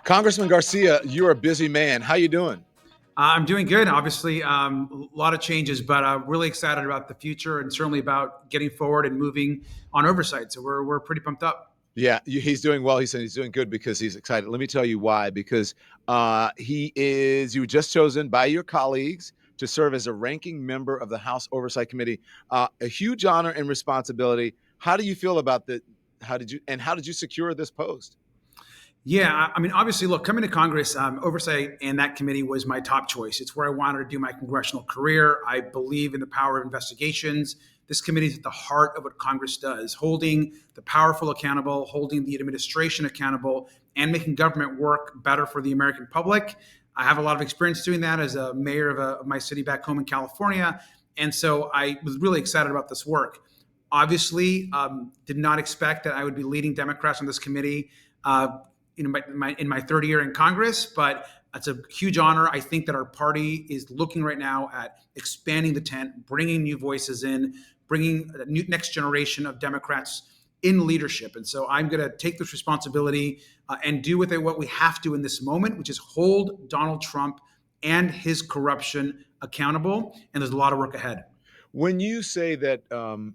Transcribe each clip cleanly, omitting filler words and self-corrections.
Congressman Garcia, you're a busy man. How you doing? I'm doing good. Obviously, a lot of changes, but really excited about the future and certainly about getting forward and moving on oversight. So we're pretty pumped up. Yeah, he's doing well. He said he's doing good because he's excited. Let me tell you why. Because you were just chosen by your colleagues to serve as a ranking member of the House Oversight Committee. A huge honor and responsibility. How do you feel about that? How did you secure this post? Yeah, I mean, obviously, look, coming to Congress, oversight and that committee was my top choice. It's where I wanted to do my congressional career. I believe in the power of investigations. This committee is at the heart of what Congress does, holding the powerful accountable, holding the administration accountable, and making government work better for the American public. I have a lot of experience doing that as a mayor of my city back home in California. And so I was really excited about this work. Obviously, did not expect that I would be leading Democrats on this committee. In my third year in Congress, but it's a huge honor. I think that our party is looking right now at expanding the tent, bringing new voices in, bringing a new next generation of Democrats in leadership. And so I'm going to take this responsibility and do with it what we have to in this moment, which is hold Donald Trump and his corruption accountable. And there's a lot of work ahead. When you say that,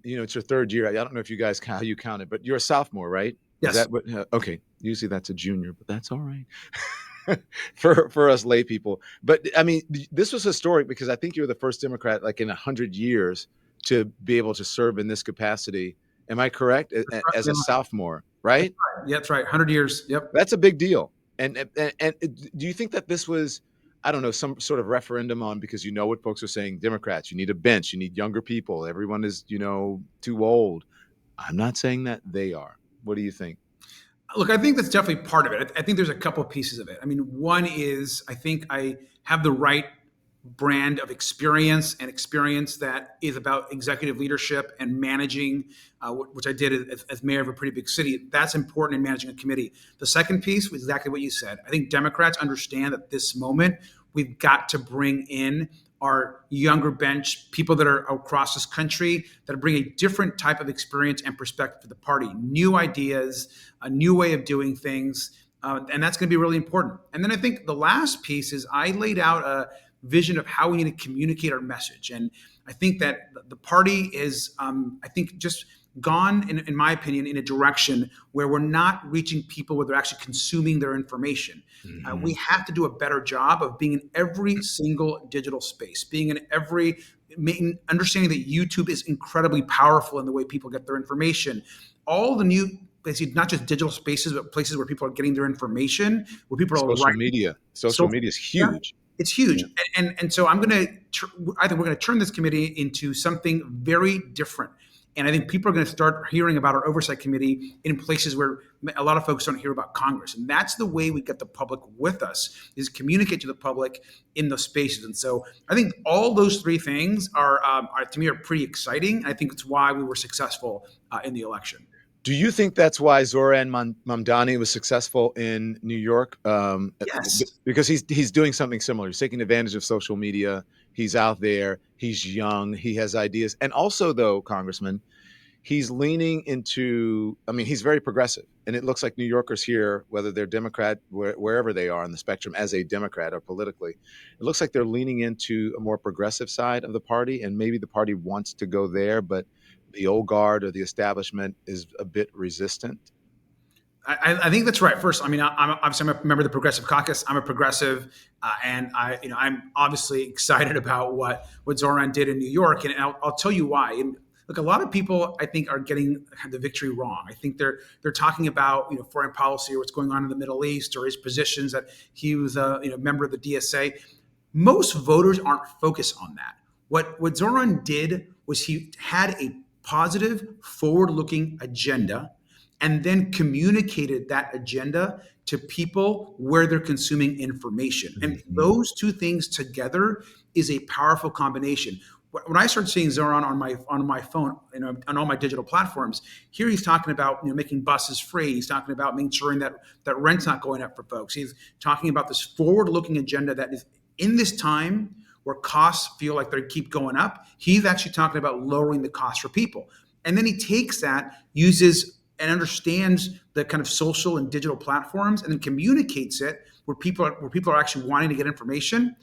it's your third year. I don't know if you guys how you count it, but you're a sophomore, right? Yes. Is that what? Okay. Usually that's a junior, but that's all right for us lay people. But I mean, this was historic because I think you're the first Democrat like in 100 years to be able to serve in this capacity. Am I correct? As a sophomore, right? Yeah, that's right. 100 years. Yep. That's a big deal. And do you think that this was, I don't know, some sort of referendum on, because you know what folks are saying, Democrats, you need a bench, you need younger people. Everyone is, too old. I'm not saying that they are. What do you think? Look, I think that's definitely part of it. I think there's a couple of pieces of it. I mean, one is I think I have the right brand of experience and experience that is about executive leadership and managing, which I did as mayor of a pretty big city. That's important in managing a committee. The second piece was exactly what you said. I think Democrats understand that this moment we've got to bring in our younger bench, people that are across this country that bring a different type of experience and perspective to the party, new ideas, a new way of doing things. And that's going to be really important. And then I think the last piece is I laid out a vision of how we need to communicate our message. And I think that the party is, just gone, in my opinion, in a direction where we're not reaching people where they're actually consuming their information. Mm-hmm. We have to do a better job of being in every single digital space, being in understanding that YouTube is incredibly powerful in the way people get their information. All the new, basically not just digital spaces, but places where people are getting their information, where people are social media. Social media is huge. Yeah. It's huge. Yeah. And so I think we're going to turn this committee into something very different. And I think people are going to start hearing about our oversight committee in places where a lot of folks don't hear about Congress. And that's the way we get the public with us, is communicate to the public in those spaces. And so I think all those three things are to me, are pretty exciting. I think it's why we were successful in the election. Do you think that's why Zohran Mamdani was successful in New York? Yes. Because he's doing something similar. He's taking advantage of social media. He's out there. He's young. He has ideas. And also, though, Congressman, he's leaning into, he's very progressive. And it looks like New Yorkers here, whether they're Democrat, wherever they are on the spectrum as a Democrat or politically, it looks like they're leaning into a more progressive side of the party. And maybe the party wants to go there, but the old guard or the establishment is a bit resistant. I think that's right. First, I'm obviously a member of the Progressive Caucus. I'm a progressive, and I'm obviously excited about what Zohran did in New York, and I'll tell you why. And look, a lot of people I think are getting the victory wrong. I think they're talking about foreign policy or what's going on in the Middle East or his positions that he was a member of the DSA. Most voters aren't focused on that. What Zohran did was he had a positive, forward-looking agenda, and then communicated that agenda to people where they're consuming information. And those two things together is a powerful combination. When I started seeing Zohran on my phone, on all my digital platforms, here he's talking about making buses free. He's talking about making sure that rent's not going up for folks. He's talking about this forward-looking agenda that is in this time where costs feel like they keep going up. He's actually talking about lowering the cost for people. And then he takes that, uses and understands the kind of social and digital platforms and then communicates it where people are actually wanting to get information.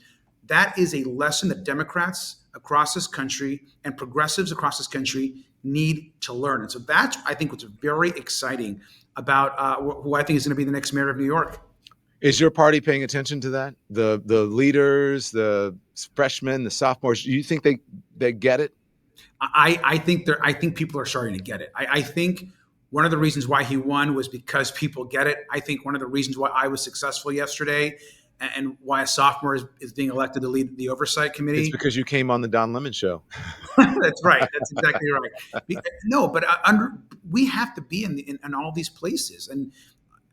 That is a lesson that Democrats across this country and progressives across this country need to learn. And so that's, I think, what's very exciting about who I think is going to be the next mayor of New York. Is your party paying attention to that? The leaders, the freshmen, the sophomores, do you think they get it? I think people are starting to get it. I think one of the reasons why he won was because people get it. I think one of the reasons why I was successful yesterday and why a sophomore is being elected to lead the Oversight It's Committee. because you came on the Don Lemon show. That's right. That's exactly right. No, but we have to be in all these places. And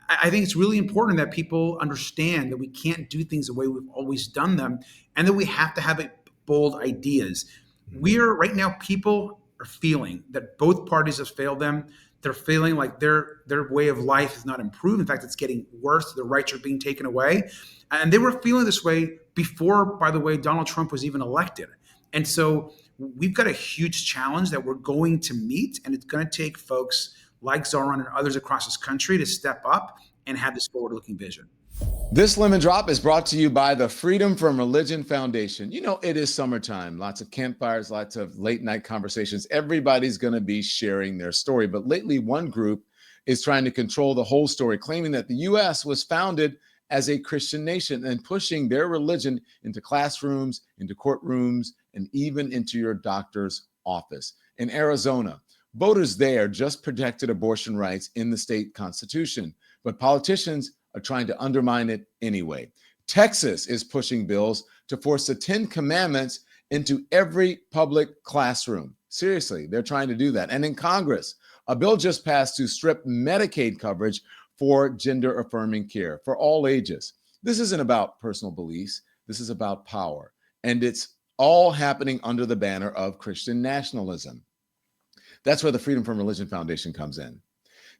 I think it's really important that people understand that we can't do things the way we've always done them and that we have to have bold ideas. We're right now, people are feeling that both parties have failed them. They're feeling like their way of life is not improved. In fact, it's getting worse. Their rights are being taken away. And they were feeling this way before, by the way, Donald Trump was even elected. And so we've got a huge challenge that we're going to meet, and it's going to take folks like Zohran and others across this country to step up and have this forward-looking vision. This Lemon Drop is brought to you by the Freedom from Religion Foundation. You know, it is summertime, lots of campfires, lots of late night conversations. Everybody's going to be sharing their story. But lately, one group is trying to control the whole story, claiming that the U.S. was founded as a Christian nation and pushing their religion into classrooms, into courtrooms, and even into your doctor's office. In Arizona, voters there just protected abortion rights in the state constitution, but politicians are trying to undermine it anyway. Texas is pushing bills to force the 10 Commandments into every public classroom. Seriously, they're trying to do that. And in Congress, a bill just passed to strip Medicaid coverage for gender-affirming care for all ages. This isn't about personal beliefs. This is about power. And it's all happening under the banner of Christian nationalism. That's where the Freedom from Religion Foundation comes in.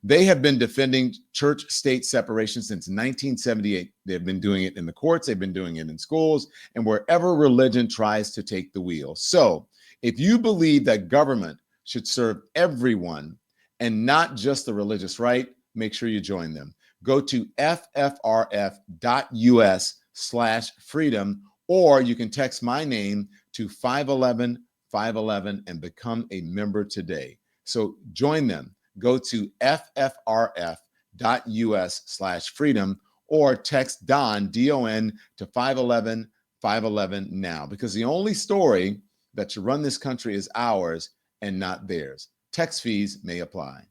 They have been defending church-state separation since 1978. They've been doing it in the courts, they've been doing it in schools, and wherever religion tries to take the wheel. So if you believe that government should serve everyone and not just the religious right, make sure you join them. Go to ffrf.us/freedom, or you can text my name to 511-511 and become a member today. So join them. Go to ffrf.us/freedom or text Don, D-O-N, to 511-511 now, because the only story that should run this country is ours and not theirs. Text fees may apply.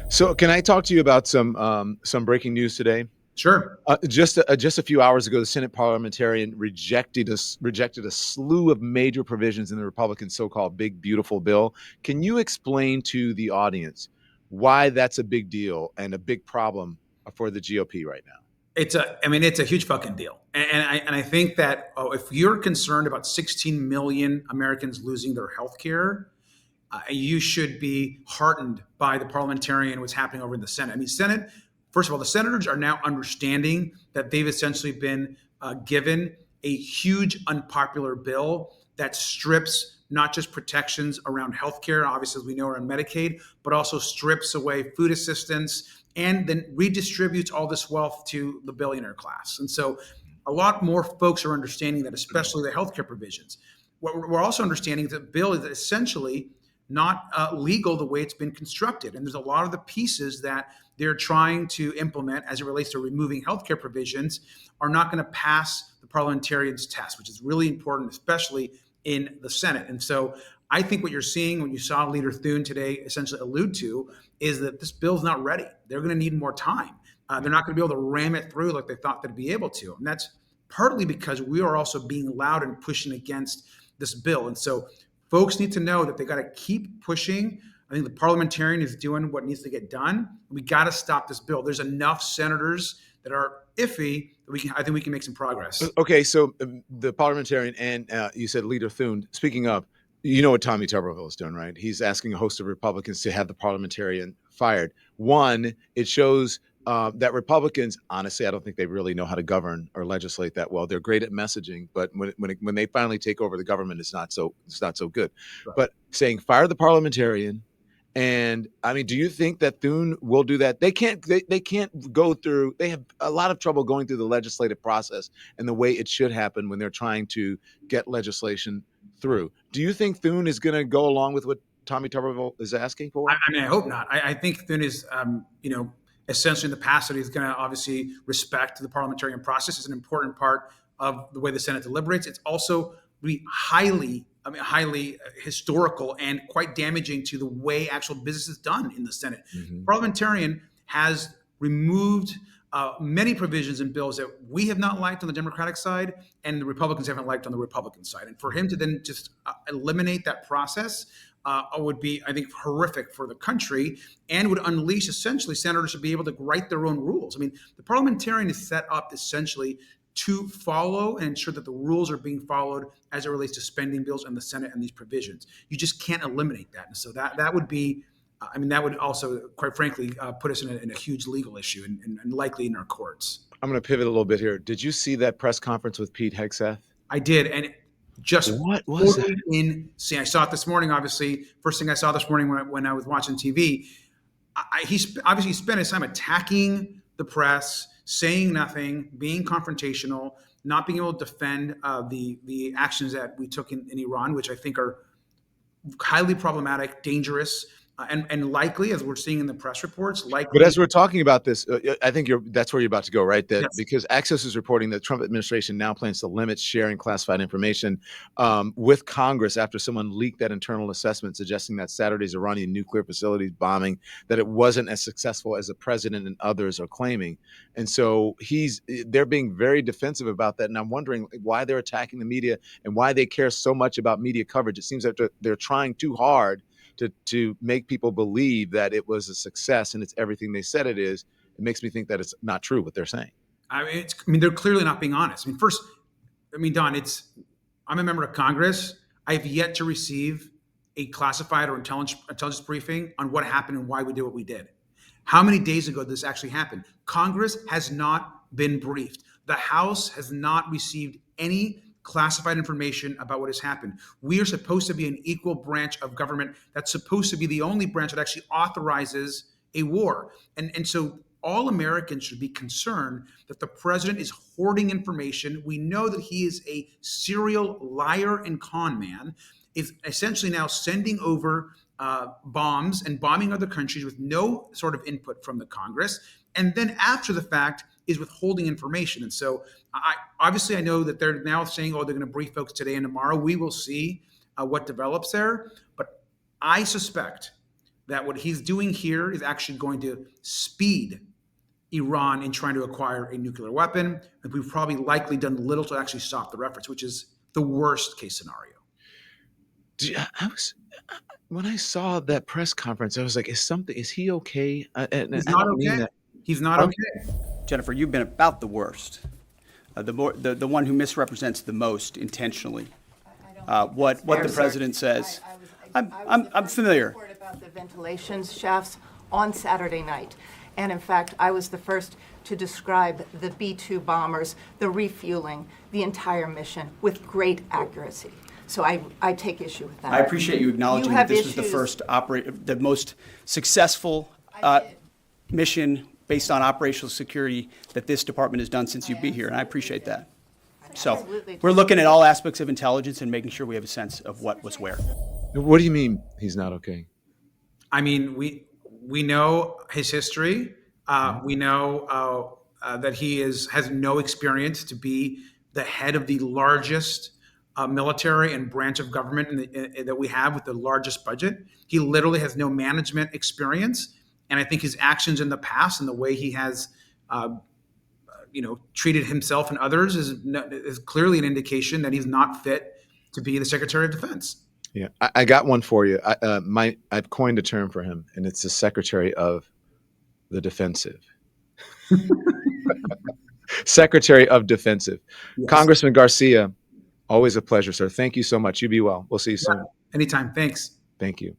So can I talk to you about some breaking news today? Sure. Just a few hours ago, the Senate parliamentarian rejected a slew of major provisions in the Republican so-called Big Beautiful Bill. Can you explain to the audience why that's a big deal and a big problem for the GOP right now? It's a huge fucking deal. And I think that if you're concerned about 16 million Americans losing their health care, you should be heartened by the parliamentarian, what's happening over in the Senate. I mean, Senate, first of all, the senators are now understanding that they've essentially been given a huge unpopular bill that strips not just protections around healthcare, obviously, as we know, around Medicaid, but also strips away food assistance and then redistributes all this wealth to the billionaire class. And so a lot more folks are understanding that, especially the healthcare provisions. What we're also understanding is that the bill is essentially not legal the way it's been constructed. And there's a lot of the pieces that they're trying to implement as it relates to removing healthcare provisions are not going to pass the parliamentarian's test, which is really important, especially in the Senate. And so I think what you're seeing when you saw Leader Thune today essentially allude to is that this bill's not ready. They're going to need more time. They're not going to be able to ram it through like they thought they'd be able to. And that's partly because we are also being loud and pushing against this bill. And so folks need to know that they got to keep pushing. I think the parliamentarian is doing what needs to get done. We got to stop this bill. There's enough senators that are iffy that I think we can make some progress. Okay, so the parliamentarian and you said Leader Thune. Speaking of, you know what Tommy Tuberville is doing, right? He's asking a host of Republicans to have the parliamentarian fired. One, it shows that Republicans, honestly, I don't think they really know how to govern or legislate that well. They're great at messaging, but when they finally take over the government, it's not so good. Right. But saying fire the parliamentarian And I mean, do you think that Thune will do that? They can't. They can't go through. They have a lot of trouble going through the legislative process and the way it should happen when they're trying to get legislation through. Do you think Thune is going to go along with what Tommy Tuberville is asking for? I mean, I hope not. I think Thune is, essentially in the past that he's going to obviously respect the parliamentarian process. It's an important part of the way the Senate deliberates. It's also really highly historical and quite damaging to the way actual business is done in the Senate. Mm-hmm. Parliamentarian has removed many provisions in bills that we have not liked on the Democratic side and the Republicans haven't liked on the Republican side. And for him to then just eliminate that process would be, I think, horrific for the country and would unleash essentially senators to be able to write their own rules. I mean, the parliamentarian is set up essentially to follow and ensure that the rules are being followed as it relates to spending bills in the Senate and these provisions. You just can't eliminate that. And so that would be, that would also, quite frankly, put us in a huge legal issue and likely in our courts. I'm going to pivot a little bit here. Did you see that press conference with Pete Hegseth? I did. And just what was that? Insane. I saw it this morning, obviously. First thing I saw this morning when I was watching TV, he obviously spent his time attacking the press, saying nothing, being confrontational, not being able to defend the actions that we took in Iran, which I think are highly problematic, dangerous, and likely, as we're seeing in the press reports, likely. But as we're talking about this, I think that's where you're about to go, right? That Yes. Because Axios is reporting that the Trump administration now plans to limit sharing classified information with Congress after someone leaked that internal assessment suggesting that Saturday's Iranian nuclear facilities bombing, that it wasn't as successful as the president and others are claiming. And so they're being very defensive about that. And I'm wondering why they're attacking the media and why they care so much about media coverage. It seems that they're trying too hard to make people believe that it was a success and it's everything they said it is. It makes me think that it's not true what they're saying. I mean, they're clearly not being honest. Don, I'm a member of Congress. I have yet to receive a classified or intelligence briefing on what happened and why we did what we did. How many days ago did this actually happen? Congress has not been briefed. The House has not received any classified information about what has happened. We are supposed to be an equal branch of government that's supposed to be the only branch that actually authorizes a war. And so all Americans should be concerned that the president is hoarding information. We know that he is a serial liar and con man, is essentially now sending over bombs and bombing other countries with no sort of input from the Congress. And then after the fact is withholding information. And so I know that they're now saying, they're going to brief folks today and tomorrow. We will see what develops there. But I suspect that what he's doing here is actually going to speed Iran in trying to acquire a nuclear weapon. And we've probably likely done little to actually stop the efforts, which is the worst case scenario. When I saw that press conference, I was like, is he okay? He's not okay. He's not okay. Jennifer, you've been about the worst, the one who misrepresents the most intentionally. What the president says. I'm familiar. About the ventilation shafts on Saturday night, and in fact, I was the first to describe the B-2 bombers, the refueling, the entire mission with great accuracy. So I take issue with that. I appreciate you acknowledging that this was the first the most successful mission based on operational security that this department has done since you've been here, and I appreciate that. So we're looking at all aspects of intelligence and making sure we have a sense of what was where. What do you mean he's not okay? I mean, we know his history. We know that he has no experience to be the head of the largest military and branch of government that we have with the largest budget. He literally has no management experience. And I think his actions in the past and the way he has, treated himself and others is clearly an indication that he's not fit to be the Secretary of Defense. Yeah, I got one for you. I've coined a term for him, and it's the Secretary of the Defensive. Secretary of Defensive. Yes. Congressman Garcia, always a pleasure, sir. Thank you so much. You be well. We'll see you soon. Anytime. Thanks. Thank you.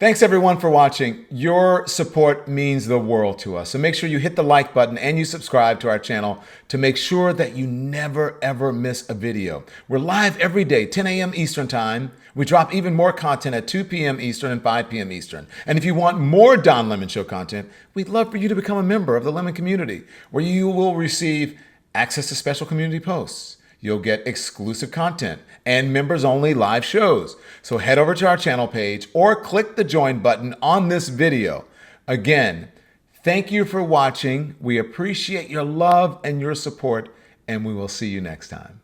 Thanks everyone for watching. Your support means the world to us. So make sure you hit the like button and you subscribe to our channel to make sure that you never ever miss a video. We're live every day, 10 a.m. Eastern time. We drop even more content at 2 p.m. Eastern and 5 p.m. Eastern. And if you want more Don Lemon Show content, we'd love for you to become a member of the Lemon community, where you will receive access to special community posts. You'll get exclusive content and members-only live shows. So head over to our channel page or click the join button on this video. Again, thank you for watching. We appreciate your love and your support, and we will see you next time.